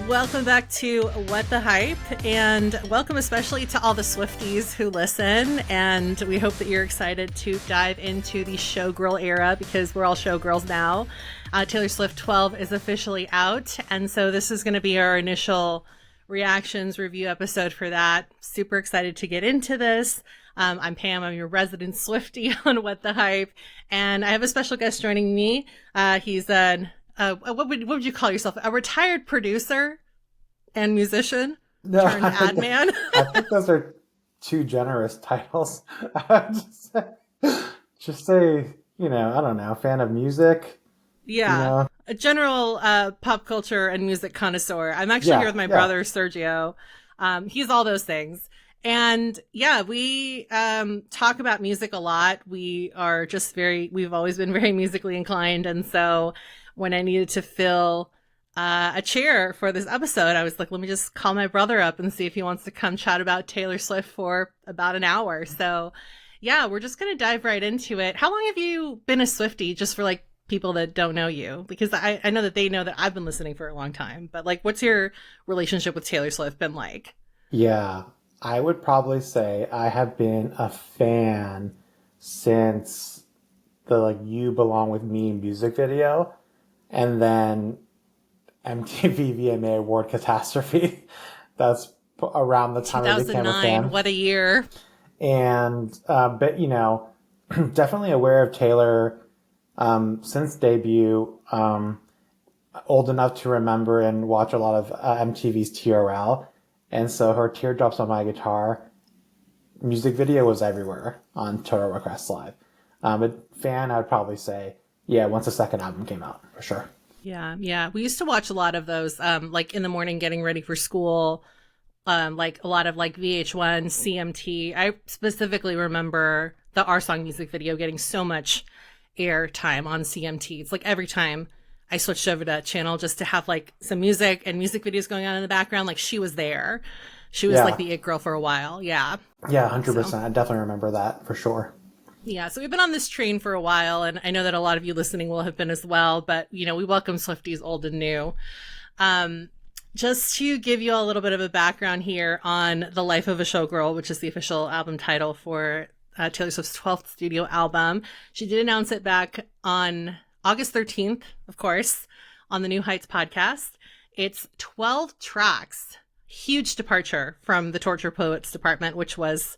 Welcome back to What the Hype, and welcome especially to all the Swifties who listen, and we hope that you're excited to dive into the Showgirl era, because we're all showgirls now. Taylor Swift 12 is officially out, and so this is going to be our initial reactions review episode for that. Super excited to get into this. I'm Pam, I'm your resident Swiftie on What the Hype, and I have a special guest joining me. He's an what would you call yourself? A retired producer and musician turned ad man? I think those are too generous titles. just say, I don't know, fan of music. Yeah, a general pop culture and music connoisseur. I'm actually here with my brother, Sergio. He's all those things. And yeah, we talk about music a lot. We've always been very musically inclined. And so when I needed to fill a chair for this episode, I was like, let me just call my brother up and see if he wants to come chat about Taylor Swift for about an hour. So yeah, we're just going to dive right into it. How long have you been a Swiftie, just for like people that don't know you? Because I know that they know that I've been listening for a long time, but like, what's your relationship with Taylor Swift been like? Yeah, I would probably say I have been a fan since the You Belong With Me music video, and then MTV VMA Award Catastrophe. That's around the time I became a fan. What a year. And, but, definitely aware of Taylor since debut, old enough to remember and watch a lot of MTV's TRL. And so her Teardrops on My Guitar music video was everywhere on Total Request Live. But fan, I would probably say, once the second album came out, for sure. Yeah. We used to watch a lot of those, like in the morning getting ready for school, like a lot of like VH1, CMT. I specifically remember the Our Song music video getting so much airtime on CMT. It's like every time I switched over to that channel just to have like some music and music videos going on in the background, like she was there. She was like the it girl for a while. Yeah. Yeah, 100%. So, I definitely remember that for sure. Yeah, so we've been on this train for a while, and I know that a lot of you listening will have been as well, but, we welcome Swifties old and new. Just to give you a little bit of a background here on The Life of a Showgirl, which is the official album title for Taylor Swift's 12th studio album. She did announce it back on August 13th, of course, on the New Heights podcast. It's 12 tracks. Huge departure from the Torture Poets department, which was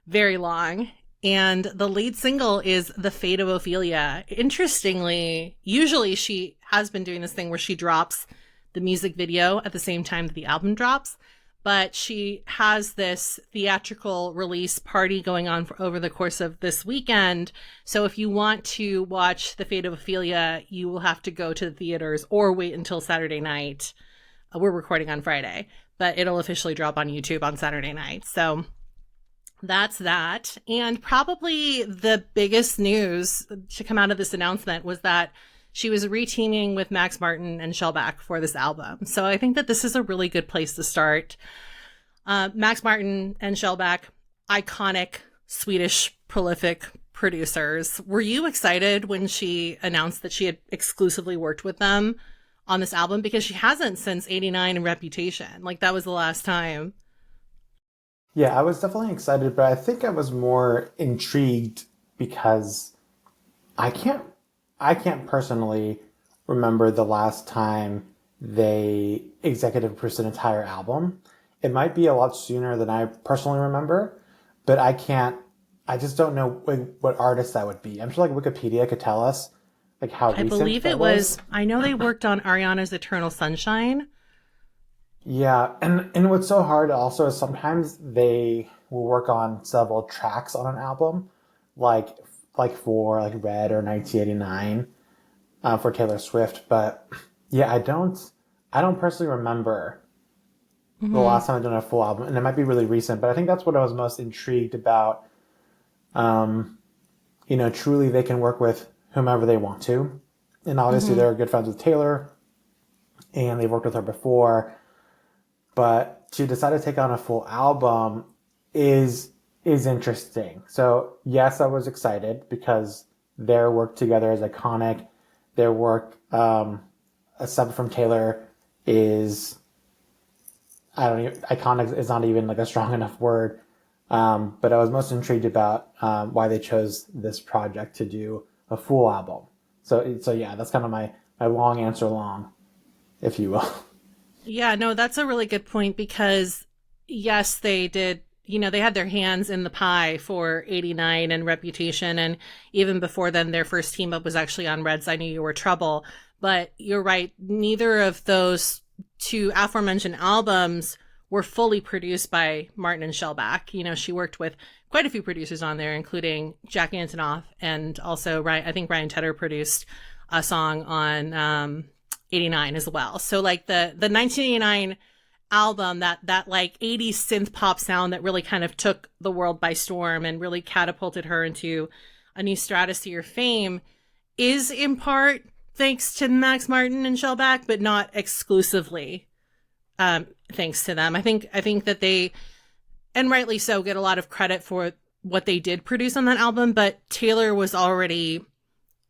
very long. And the lead single is The Fate of Ophelia. Interestingly, usually she has been doing this thing where she drops the music video at the same time that the album drops, but she has this theatrical release party going on over the course of this weekend. So if you want to watch The Fate of Ophelia, you will have to go to the theaters or wait until Saturday night. We're recording on Friday, but it'll officially drop on YouTube on Saturday night. So that's that. And probably the biggest news to come out of this announcement was that she was reteaming with Max Martin and Shelback for this album. So I think that this is a really good place to start. Max Martin and Shelback, iconic Swedish prolific producers. Were you excited when she announced that she had exclusively worked with them on this album? Because she hasn't since '89 and Reputation. Like, that was the last time. Yeah, I was definitely excited, but I think I was more intrigued because I can't personally remember the last time they executive produced an entire album. It might be a lot sooner than I personally remember, but I just don't know what artist that would be. I'm sure like Wikipedia could tell us like how recent I believe it was. I know they worked on Ariana's Eternal Sunshine. Yeah, and what's so hard also is sometimes they will work on several tracks on an album, like for like Red or 1989 for Taylor Swift. But yeah, I don't personally remember the last time I've done a full album, and it might be really recent. But I think that's what I was most intrigued about. Truly they can work with whomever they want to, and obviously they're good friends with Taylor, and they've worked with her before. But to decide to take on a full album is interesting. So yes, I was excited because their work together is iconic. Their work, separate from Taylor, is I don't even, iconic is not even like a strong enough word. But I was most intrigued about why they chose this project to do a full album. So yeah, that's kind of my long answer long, if you will. Yeah, no, that's a really good point because yes, they did, they had their hands in the pie for 89 and Reputation. And even before then, their first team up was actually on Red's I Knew You Were Trouble. But you're right, neither of those two aforementioned albums were fully produced by Martin and Shellback. She worked with quite a few producers on there, including Jack Antonoff and also I think Ryan Tedder produced a song on 89 as well. So like the 1989 album, that like 80s synth pop sound that really kind of took the world by storm and really catapulted her into a new stratosphere of fame, is in part thanks to Max Martin and Shellback, but not exclusively thanks to them. I think that they, and rightly so, get a lot of credit for what they did produce on that album, but Taylor was already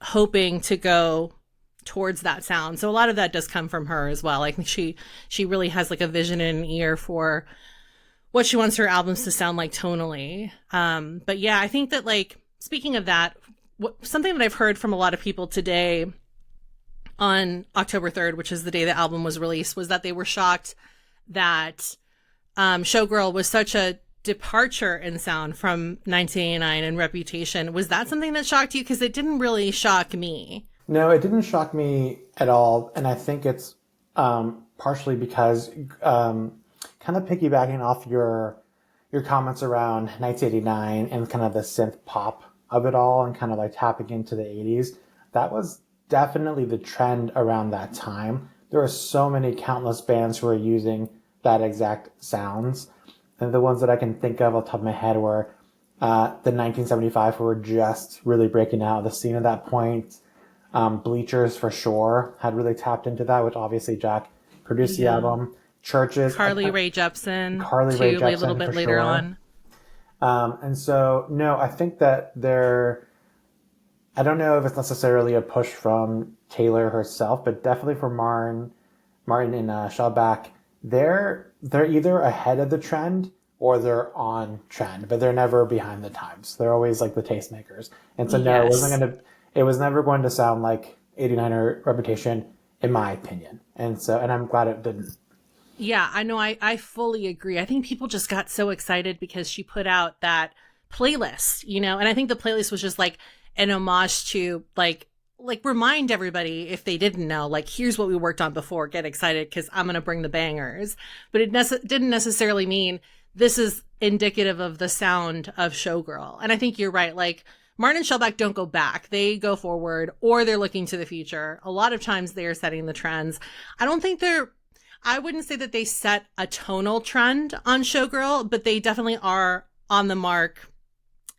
hoping to go towards that sound. So a lot of that does come from her as well. Like she really has like a vision and an ear for what she wants her albums to sound like tonally. But yeah, I think that like, speaking of that, something that I've heard from a lot of people today on October 3rd, which is the day the album was released, was that they were shocked that Showgirl was such a departure in sound from 1989 and Reputation. Was that something that shocked you? Because it didn't really shock me. No, it didn't shock me at all, and I think it's partially because kind of piggybacking off your comments around 1989 and kind of the synth pop of it all, and kind of like tapping into the 80s. That was definitely the trend around that time. There are so many countless bands who are using that exact sounds, and the ones that I can think of off the top of my head were the 1975, who were just really breaking out of the scene at that point. Bleachers for sure had really tapped into that, which obviously Jack produced the album. Churches, Carly Rae Jepsen, Rae Jepsen, a little bit later sure. on. And so, no, I think that I don't know if it's necessarily a push from Taylor herself, but definitely from Martin and Shelback. They're either ahead of the trend or they're on trend, but they're never behind the times. They're always like the tastemakers. And so no, it was never going to sound like 89 or Reputation, in my opinion. And I'm glad it didn't. Yeah, I know. I fully agree. I think people just got so excited because she put out that playlist, and I think the playlist was just like an homage to like remind everybody, if they didn't know, like, here's what we worked on before, get excited because I'm going to bring the bangers. But it didn't necessarily mean this is indicative of the sound of Showgirl. And I think you're right. Like, Martin and Shelback don't go back. They go forward, or they're looking to the future. A lot of times they are setting the trends. I wouldn't say that they set a tonal trend on Showgirl, but they definitely are on the mark,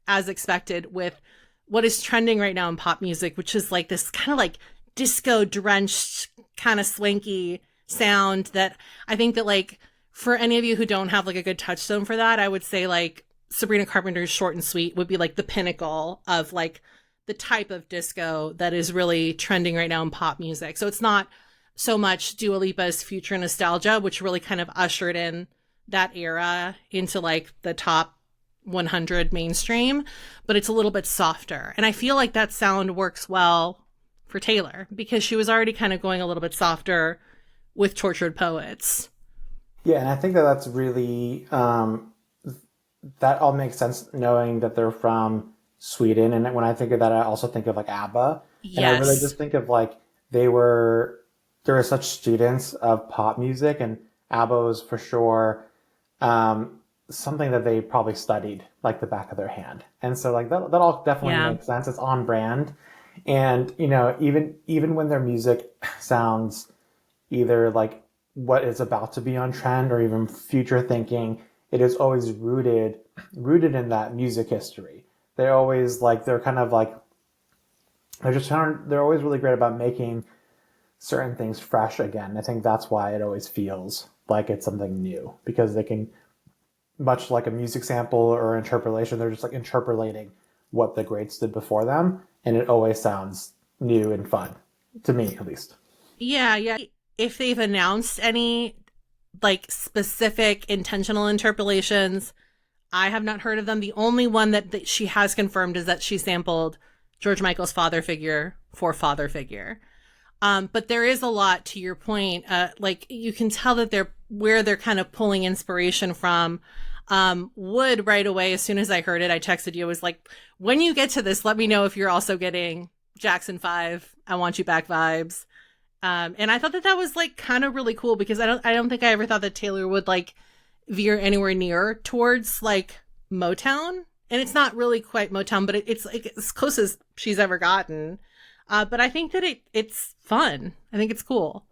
as expected, with what is trending right now in pop music, which is like this kind of like disco drenched, kind of swanky sound that I think that, like, for any of you who don't have like a good touchstone for that, I would say like Sabrina Carpenter's Short and Sweet would be like the pinnacle of like the type of disco that is really trending right now in pop music. So it's not so much Dua Lipa's Future Nostalgia, which really kind of ushered in that era into like the top 100 mainstream, but it's a little bit softer. And I feel like that sound works well for Taylor because she was already kind of going a little bit softer with Tortured Poets. Yeah, and I think that that's really, that all makes sense knowing that they're from Sweden. And when I think of that, I also think of like ABBA. Yes. And I really just think of like they were such students of pop music, and ABBA was for sure something that they probably studied like the back of their hand. And so like that all definitely makes sense. It's on brand. And, even when their music sounds either like what is about to be on trend or even future thinking, it is always rooted in that music history. They're always like, they're always really great about making certain things fresh again. I think that's why it always feels like it's something new, because they can, much like a music sample or interpolation, they're just like interpolating what the greats did before them, and it always sounds new and fun, to me at least. Yeah. If they've announced any like specific intentional interpolations. I have not heard of them. The only one that she has confirmed is that she sampled George Michael's Father Figure for Father Figure. But there is a lot, to your point. Like you can tell that they're kind of pulling inspiration from. Wood right away, as soon as I heard it, I texted you. I was like, when you get to this, let me know if you're also getting Jackson 5, I Want You Back vibes. And I thought that was like kind of really cool because I don't think I ever thought that Taylor would like veer anywhere near towards like Motown. And it's not really quite Motown, but it's like as close as she's ever gotten. But I think that it's fun. I think it's cool.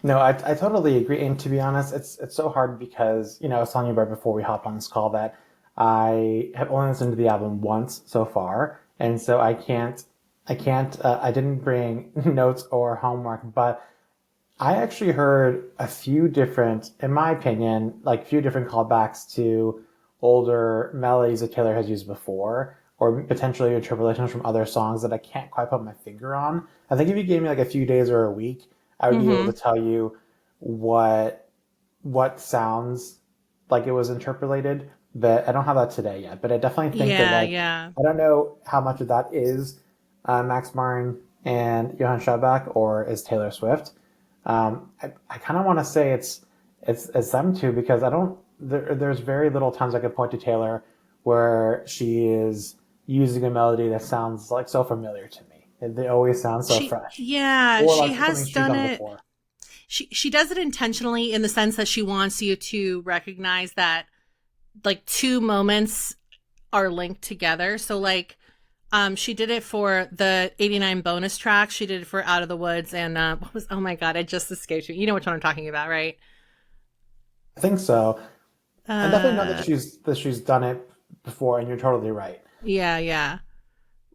No, I totally agree. And to be honest, it's so hard because, I was telling you right before we hopped on this call that I have only listened to the album once so far. And so I didn't bring notes or homework, but I actually heard a few different, in my opinion, like few different callbacks to older melodies that Taylor has used before, or potentially interpolations from other songs that I can't quite put my finger on. I think if you gave me like a few days or a week, I would be able to tell you what sounds like it was interpolated, but I don't have that today yet. But I definitely think that I don't know how much of that is Max Martin and Johann Shelback or is Taylor Swift. I kind of want to say it's them two because there's very little times I could point to Taylor where she is using a melody that sounds like so familiar to me. They always sound so fresh. Yeah, or she has done it. Before. She does it intentionally in the sense that she wants you to recognize that like two moments are linked together. So like she did it for the 89 bonus track. She did it for Out of the Woods and oh my God, it just escaped me. You know which one I'm talking about, right? I think so. I definitely know that she's done it before, and you're totally right. Yeah.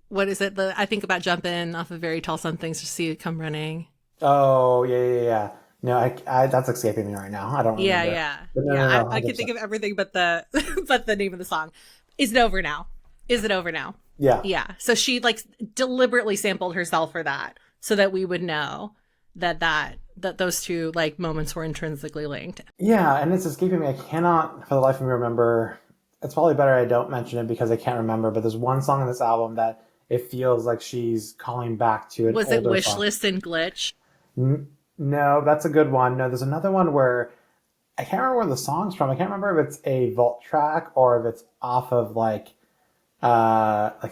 What is it? I think about jumping off of very tall somethings to see it come running. Oh, yeah. No, I that's escaping me right now. I don't remember. Yeah. No, I can think of everything but the but the name of the song. Is it over now? Yeah. So she like deliberately sampled herself for that so that we would know that those two like moments were intrinsically linked. Yeah, and it's escaping me. I cannot for the life of me remember. It's probably better I don't mention it because I can't remember, but there's one song in this album that it feels like she's calling back to an older song. Was it Wish List and Glitch? No, that's a good one. No, there's another one where I can't remember where the song's from. I can't remember if it's a vault track or if it's off of like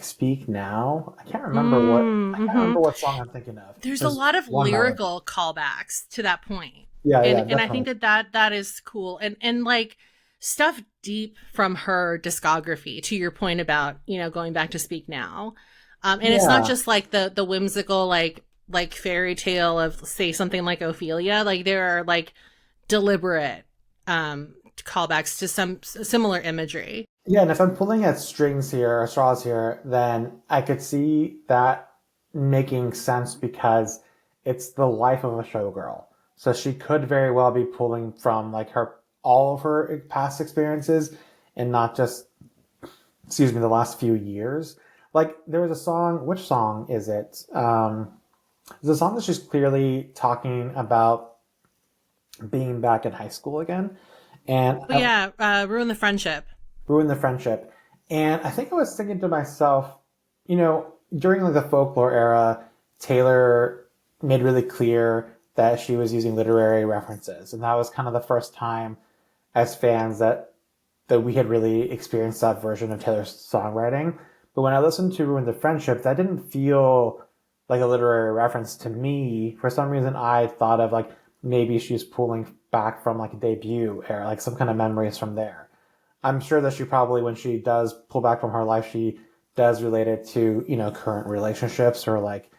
Speak Now. I can't remember what song I'm thinking of. There's a lot of lyrical callbacks to that point. Yeah, and I think that is cool. And like stuff deep from her discography, to your point about, going back to Speak Now. And it's not just like the whimsical, like fairy tale of say something like Ophelia. Like there are like deliberate callbacks to some similar imagery. Yeah, and if I'm pulling at strings here or straws here, then I could see that making sense because it's the life of a showgirl. So she could very well be pulling from like all of her past experiences and not just, the last few years. Like there was a song, which song is it? There's a song that she's clearly talking about being back in high school again. And Ruin the Friendship. Ruin the Friendship. And I think I was thinking to myself, during like the folklore era, Taylor made really clear that she was using literary references. And that was kind of the first time as fans that we had really experienced that version of Taylor's songwriting. But when I listened to Ruin the Friendship, that didn't feel like a literary reference to me. For some reason, I thought of like maybe she's pulling back from like a debut era, like some kind of memories from there. I'm sure that she probably, when she does pull back from her life, she does relate it to, current relationships or like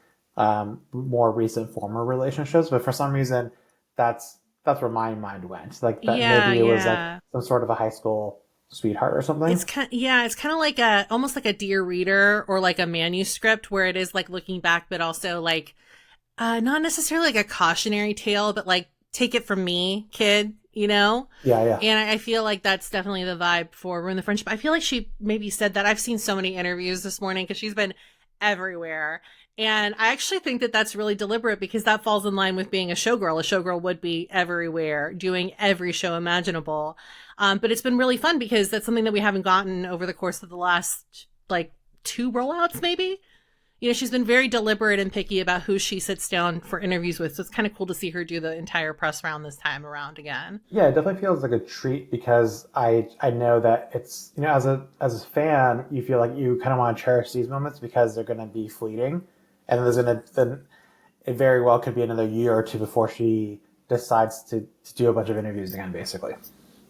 more recent former relationships. But for some reason, that's where my mind went. Like that maybe it was like some sort of a high school sweetheart or something. It's kind of like almost like a Dear Reader or like a manuscript where it is like looking back, but also like not necessarily like a cautionary tale, but like take it from me, kid. Yeah. And I feel like that's definitely the vibe for Ruin the Friendship. I feel like she maybe said that. I've seen so many interviews this morning because she's been everywhere. And I actually think that that's really deliberate because that falls in line with being a showgirl. A showgirl would be everywhere, doing every show imaginable. But it's been really fun because that's something that we haven't gotten over the course of the last like two rollouts, maybe. You know, she's been very deliberate and picky about who she sits down for interviews with. So it's kind of cool to see her do the entire press round this time around again. Yeah, it definitely feels like a treat because I know that it's, you know, as a fan, you feel like you kind of want to cherish these moments because they're going to be fleeting, and then it very well could be another year or two before she decides to do a bunch of interviews again, basically.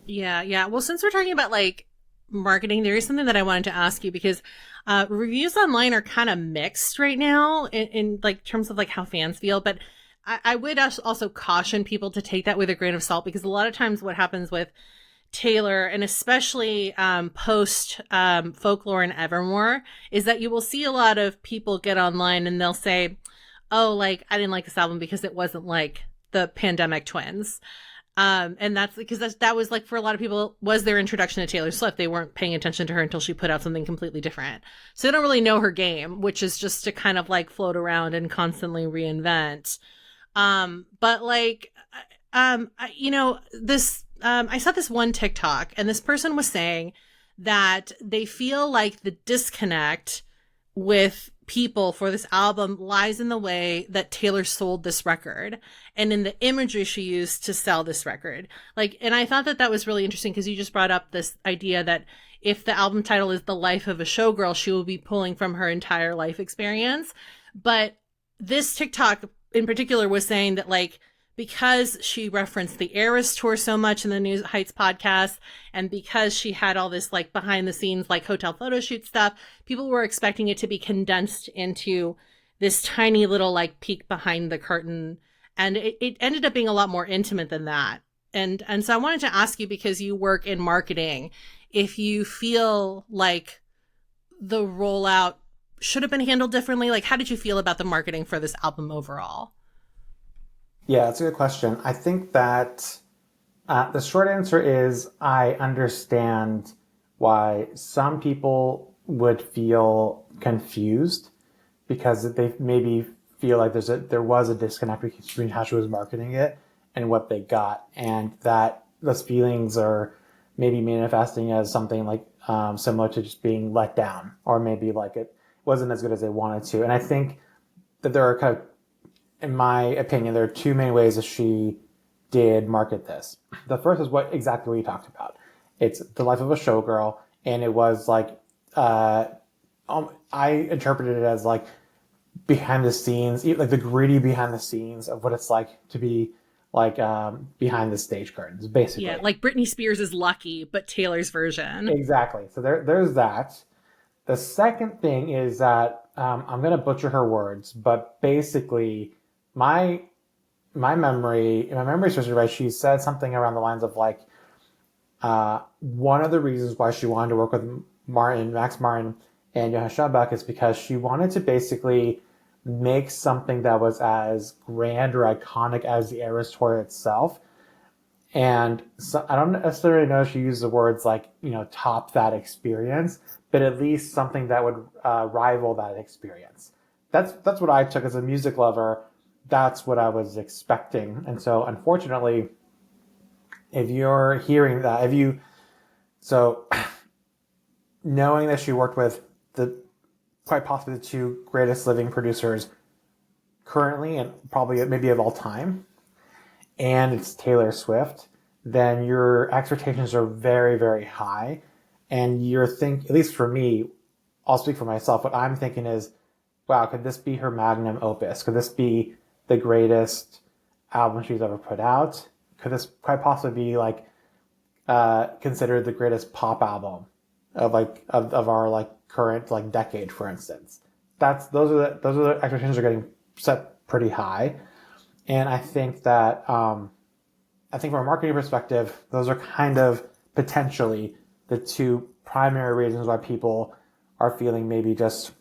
Yeah, yeah. Well, since we're talking about like marketing, there is something that I wanted to ask you because reviews online are kind of mixed right now in like terms of like how fans feel. But I would also caution people to take that with a grain of salt because a lot of times what happens with Taylor and especially post Folklore and Evermore is that you will see a lot of people get online and they'll say, "Oh, like I didn't like this album because it wasn't like the Pandemic Twins." And that's because that was like for a lot of people was their introduction to Taylor Swift. They weren't paying attention to her until she put out something completely different. So they don't really know her game, which is just to kind of like float around and constantly reinvent. But like, you know, I saw this one TikTok and this person was saying that they feel like the disconnect with people for this album lies in the way that Taylor sold this record and in the imagery she used to sell this record. Like, and I thought that that was really interesting because you just brought up this idea that if the album title is The Life of a Showgirl, she will be pulling from her entire life experience. But this TikTok in particular was saying that like, because she referenced the Eras tour so much in the New Heights podcast, and because she had all this like behind the scenes, like hotel photo shoot stuff, people were expecting it to be condensed into this tiny little like peek behind the curtain. And it ended up being a lot more intimate than that. And so I wanted to ask you, because you work in marketing, if you feel like the rollout should have been handled differently. Like, how did you feel about the marketing for this album overall? Yeah, that's a good question. I think that the short answer is I understand why some people would feel confused because they maybe feel like there was a disconnect between how she was marketing it and what they got, and that those feelings are maybe manifesting as something like similar to just being let down, or maybe like it wasn't as good as they wanted to. And I think that there are kind of, in my opinion, there are two main ways that she did market this. The first is exactly what you talked about. It's The Life of a Showgirl, and it was like I interpreted it as like behind the scenes, like the gritty behind the scenes of what it's like to be like behind the stage curtains, basically. Yeah, like Britney Spears is Lucky, but Taylor's version. Exactly. So there's that. The second thing is that I'm going to butcher her words, but basically my memory, my memory serves me right, she said something around the lines of like, one of the reasons why she wanted to work with Max Martin and Johann Shelback is because she wanted to basically make something that was as grand or iconic as the Eras tour itself. And so I don't necessarily know if she used the words like, you know, top that experience, but at least something that would rival that experience. That's what I took as a music lover. That's what I was expecting. And so unfortunately, if you're hearing that, so knowing that she worked with quite possibly the two greatest living producers currently and probably maybe of all time, and it's Taylor Swift, then your expectations are very, very high. And at least for me, I'll speak for myself, what I'm thinking is, wow, could this be her magnum opus? Could this be the greatest album she's ever put out? Could this quite possibly be like considered the greatest pop album of our like current like decade, for instance? Those are the expectations are getting set pretty high. And I think that from a marketing perspective, those are kind of potentially the two primary reasons why people are feeling maybe just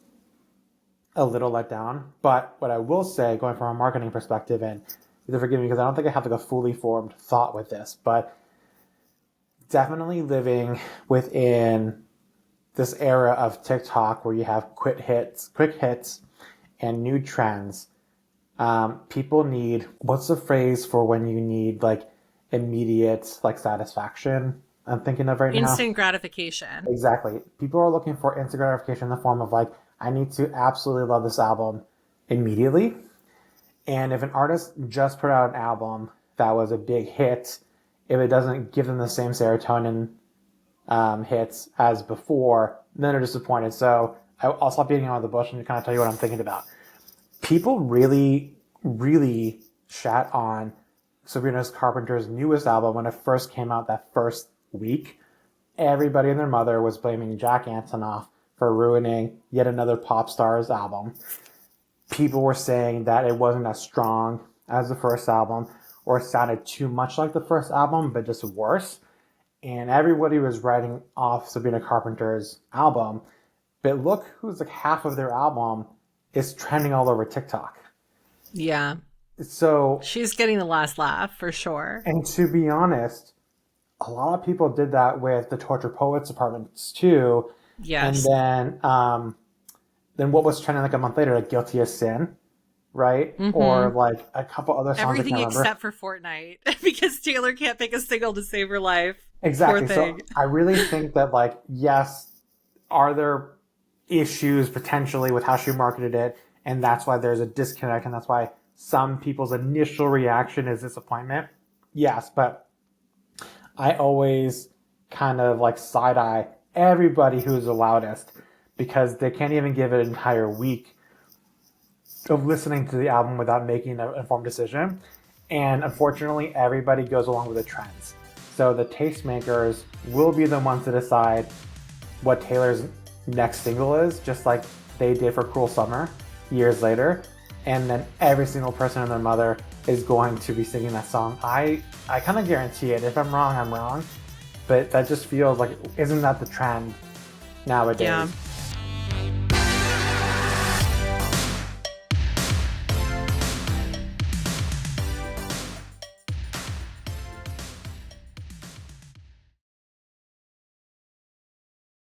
a little let down. But what I will say, going from a marketing perspective, and forgive me because I don't think I have like a fully formed thought with this, but definitely living within this era of TikTok where you have quick hits, and new trends. People need, what's the phrase for when you need like immediate like satisfaction? I'm thinking of right now. Instant gratification. Exactly. People are looking for instant gratification in the form of like, I need to absolutely love this album immediately. And if an artist just put out an album that was a big hit, if it doesn't give them the same serotonin hits as before, then they're disappointed. So I'll stop beating around the bush and kind of tell you what I'm thinking about. People really, really shat on Sabrina Carpenter's newest album when it first came out that first week. Everybody and their mother was blaming Jack Antonoff for ruining yet another pop star's album. People were saying that it wasn't as strong as the first album, or it sounded too much like the first album, but just worse. And everybody was writing off Sabrina Carpenter's album. But look who's like half of their album is trending all over TikTok. Yeah. So she's getting the last laugh for sure. And to be honest, a lot of people did that with the Torture Poets apartments too. Yes. And then what was trending like a month later, like Guilty as Sin, right? Mm-hmm. Or like a couple other songs. Everything except for Fortnite, because Taylor can't pick a single to save her life. Exactly. So I really think that like, yes, are there issues potentially with how she marketed it, and that's why there's a disconnect, and that's why some people's initial reaction is disappointment. Yes, but I always kind of like side-eye everybody who's the loudest, because they can't even give it an entire week of listening to the album without making an informed decision. And unfortunately, everybody goes along with the trends. So the tastemakers will be the ones to decide what Taylor's next single is, just like they did for Cruel Summer years later. And then every single person and their mother is going to be singing that song. I kind of guarantee it. If I'm wrong, I'm wrong. But that just feels like, isn't that the trend nowadays? Yeah.